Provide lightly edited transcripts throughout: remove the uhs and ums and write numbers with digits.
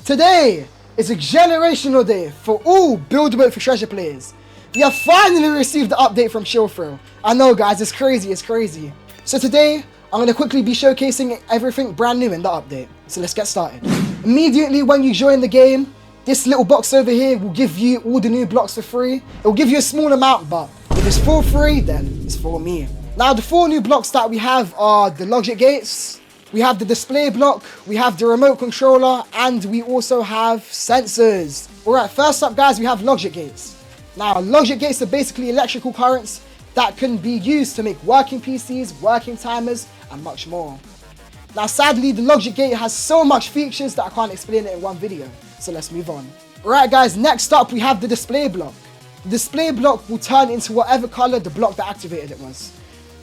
Today is a generational day for all buildaboatfortreasure players. We have finally received the update from Chillthrill. I know guys, it's crazy. So today, I'm going to quickly be showcasing everything brand new in the update. So let's get started. Immediately when you join the game, this little box over here will give you all the new blocks for free. It will give you a small amount, but if it's for free, then it's for me. Now the 4 new blocks that we have are the logic gates, we have the display block, we have the remote controller, and we also have sensors. Alright, first up guys, we have logic gates. Now logic gates are basically electrical currents that can be used to make working PCs, working timers, and much more. Now sadly, the logic gate has so much features that I can't explain it in one video, so let's move on. Alright guys, next up we have the display block. The display block will turn into whatever color the block that activated it was.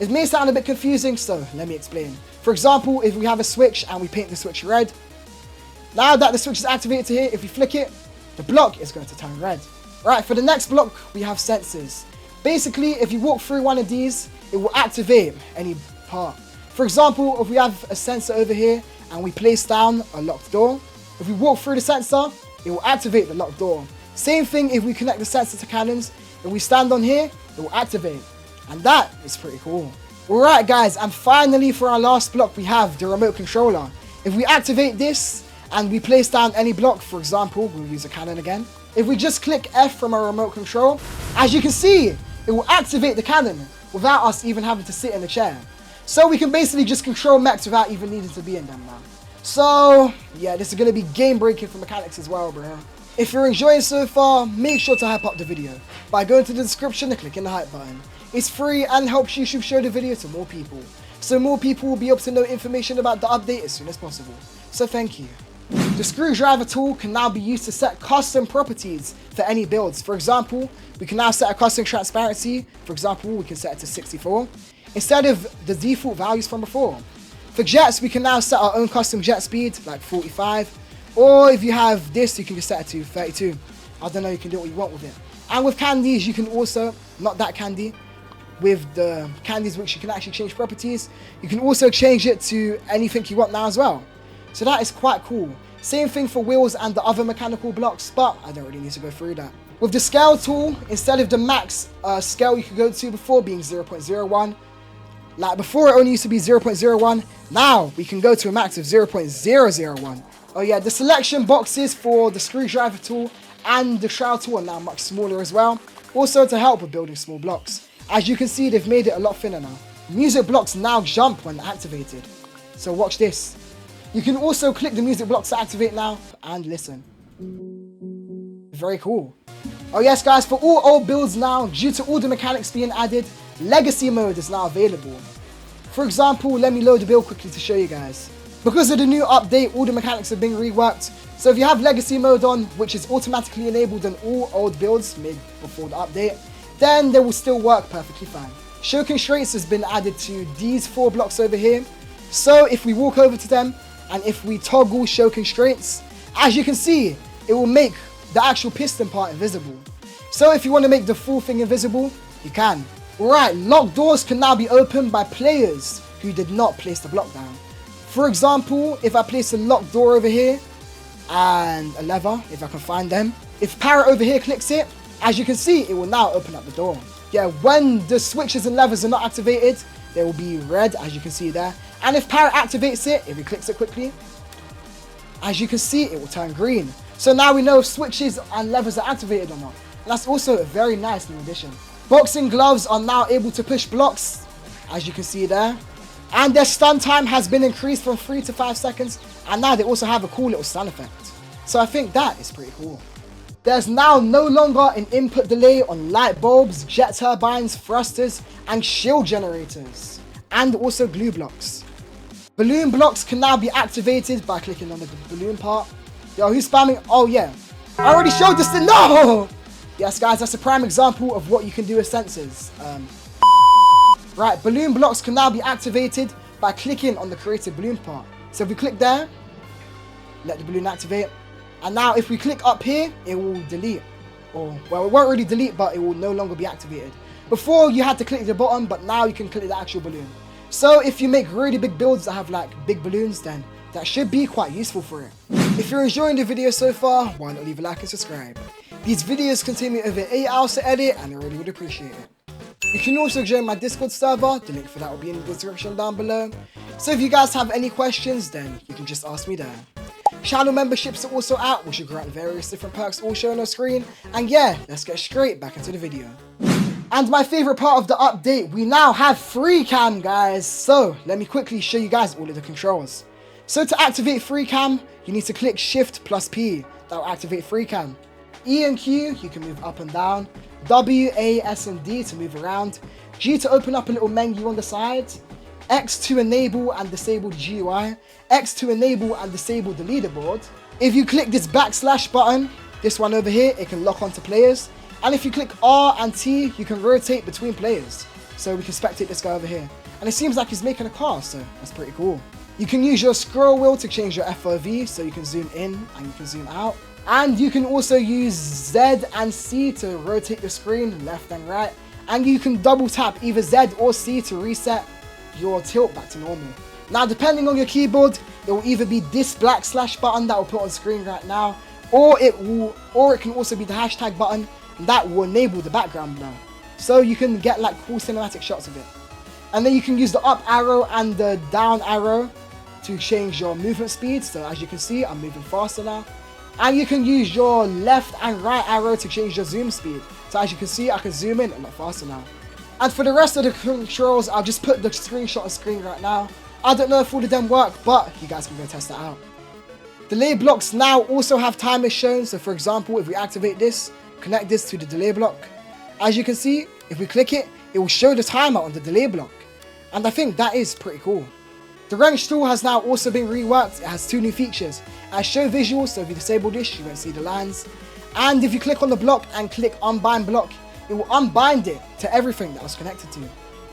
It may sound a bit confusing, so let me explain. For example, if we have a switch and we paint the switch red, now that the switch is activated to here, if we flick it, the block is going to turn red. Right, for the next block, we have sensors. Basically, if you walk through one of these, it will activate any part. For example, if we have a sensor over here and we place down a locked door, if we walk through the sensor, it will activate the locked door. Same thing if we connect the sensor to cannons, if we stand on here, it will activate. And that is pretty cool. Alright guys, and finally for our last block we have the remote controller. If we activate this and we place down any block, for example, we'll use a cannon again. If we just click F from our remote control, as you can see, it will activate the cannon without us even having to sit in the chair. So we can basically just control mechs without even needing to be in them now. So yeah, this is going to be game breaking for mechanics as well, bro. If you're enjoying so far, make sure to hype up the video by going to the description and clicking the hype button. It's free and helps YouTube show the video to more people, so more people will be able to know information about the update as soon as possible. So thank you. The screwdriver tool can now be used to set custom properties for any builds. For example, we can now set a custom transparency. For example, we can set it to 64 instead of the default values from before. For jets, we can now set our own custom jet speed, like 45. Or if you have this, you can just set it to 32. I don't know, you can do what you want with it. And with candies, you can also, not that candy, with the candies which you can actually change properties, you can also change it to anything you want now as well. So that is quite cool. Same thing for wheels and the other mechanical blocks, but I don't really need to go through that. With the scale tool, instead of the max scale you could go to before being 0.01, like before it only used to be 0.01, now we can go to a max of 0.001. Oh yeah, the selection boxes for the screwdriver tool and the trowel tool are now much smaller as well, also to help with building small blocks. As you can see, they've made it a lot thinner now. Music blocks now jump when activated. So watch this. You can also click the music blocks to activate now and listen. Very cool. Oh yes guys, for all old builds now, due to all the mechanics being added, legacy mode is now available. For example, let me load the build quickly to show you guys. Because of the new update, all the mechanics have been reworked. So if you have legacy mode on, which is automatically enabled on all old builds made before the update, then they will still work perfectly fine. Show constraints has been added to these 4 blocks over here. So if we walk over to them and if we toggle show constraints, as you can see, it will make the actual piston part invisible. So if you want to make the full thing invisible, you can. Alright, locked doors can now be opened by players who did not place the block down. For example, if I place a locked door over here and a lever, if I can find them, if Parrot over here clicks it, as you can see, it will now open up the door. Yeah, when the switches and levers are not activated, they will be red, as you can see there. And if Parrot activates it, if he clicks it quickly, as you can see, it will turn green. So now we know if switches and levers are activated or not. And that's also a very nice new addition. Boxing gloves are now able to push blocks, as you can see there. And their stun time has been increased from 3 to 5 seconds. And now they also have a cool little stun effect. So I think that is pretty cool. There's now no longer an input delay on light bulbs, jet turbines, thrusters, and shield generators, and also glue blocks. Balloon blocks can now be activated by clicking on the balloon part. Yo, who's spamming? Oh yeah, I already showed this thing. No! Yes guys, that's a prime example of what you can do with sensors. Right, balloon blocks can now be activated by clicking on the created balloon part. So if we click there, let the balloon activate. And now if we click up here, it will delete. Or, well, it won't really delete, but it will no longer be activated. Before, you had to click the bottom, but now you can click the actual balloon. So if you make really big builds that have like big balloons, then that should be quite useful for it. If you're enjoying the video so far, why not leave a like and subscribe? These videos contain me over 8 hours to edit and I really would appreciate it. You can also join my Discord server, the link for that will be in the description down below. So if you guys have any questions, then you can just ask me there. Channel memberships are also out, which will grant various different perks all shown on screen. And yeah, let's get straight back into the video. And my favorite part of the update, we now have free cam, guys. So let me quickly show you guys all of the controls. So to activate free cam, you need to click Shift plus P. That will activate free cam. E and Q, you can move up and down. W, A, S and D to move around. G to open up a little menu on the side. X to enable and disable the GUI. X to enable and disable the leaderboard. If you click this backslash button, this one over here, it can lock onto players. And if you click R and T, you can rotate between players. So we can spectate this guy over here. And it seems like he's making a car, so that's pretty cool. You can use your scroll wheel to change your FOV, so you can zoom in and you can zoom out. And you can also use Z and C to rotate your screen left and right. And you can double tap either Z or C to reset your tilt back to normal. Now, depending on your keyboard, it will either be this backslash button that will put on screen right now, or it can also be the hashtag button, and that will enable the background blur. So you can get like cool cinematic shots of it. And then you can use the up arrow and the down arrow to change your movement speed. So as you can see, I'm moving faster now. And you can use your left and right arrow to change your zoom speed. So as you can see, I can zoom in a lot faster now. And for the rest of the controls, I'll just put the screenshot on screen right now. I don't know if all of them work, but you guys can go test that out. Delay blocks now also have timers shown. So for example, if we activate this, connect this to the delay block. As you can see, if we click it, it will show the timer on the delay block. And I think that is pretty cool. The wrench tool has now also been reworked. It has 2 new features. It has show visuals, so if you disable this, you won't see the lines. And if you click on the block and click unbind block, it will unbind it to everything that was connected to.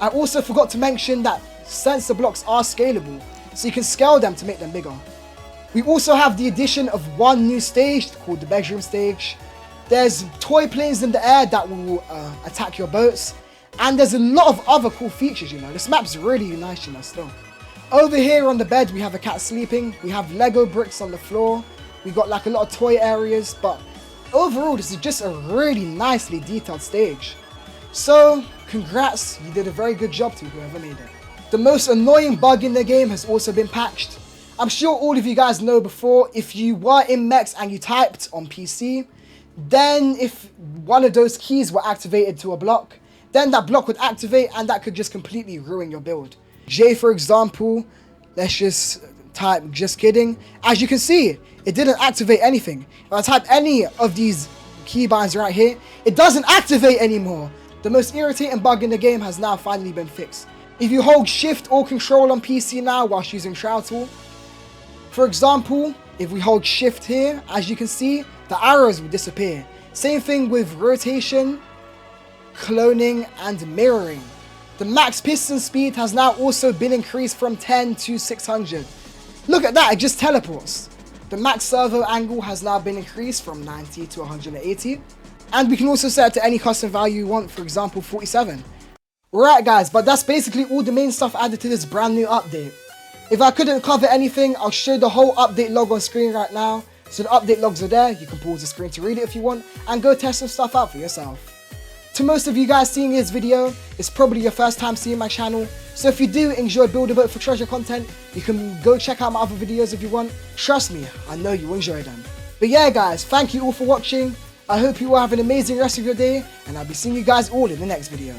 I also forgot to mention that sensor blocks are scalable, so you can scale them to make them bigger. We also have the addition of 1 new stage called the bedroom stage. There's toy planes in the air that will attack your boats. And there's a lot of other cool features, you know. This map's really nice, you know, still. Over here on the bed, we have a cat sleeping. We have Lego bricks on the floor. We got like a lot of toy areas, but overall, this is just a really nicely detailed stage. So, congrats, you did a very good job to whoever made it. The most annoying bug in the game has also been patched. I'm sure all of you guys know before, if you were in Mex and you typed on PC, then if one of those keys were activated to a block, then that block would activate and that could just completely ruin your build. J, for example, let's just type just kidding. As you can see, it didn't activate anything. If I type any of these keybinds right here, it doesn't activate anymore. The most irritating bug in the game has now finally been fixed. If you hold shift or control on PC now whilst using Trowel tool, for example, if we hold shift here, as you can see, the arrows will disappear. Same thing with rotation, cloning and mirroring. The max piston speed has now also been increased from 10 to 600. Look at that, it just teleports. The max servo angle has now been increased from 90 to 180. And we can also set it to any custom value you want, for example 47. Alright guys, but that's basically all the main stuff added to this brand new update. If I couldn't cover anything, I'll show the whole update log on screen right now. So the update logs are there, you can pause the screen to read it if you want, and go test some stuff out for yourself. To most of you guys seeing this video, it's probably your first time seeing my channel, so if you do enjoy Buildaboat for Treasure content, you can go check out my other videos if you want. Trust me, I know you will enjoy them. But yeah guys, thank you all for watching, I hope you all have an amazing rest of your day, and I'll be seeing you guys all in the next video.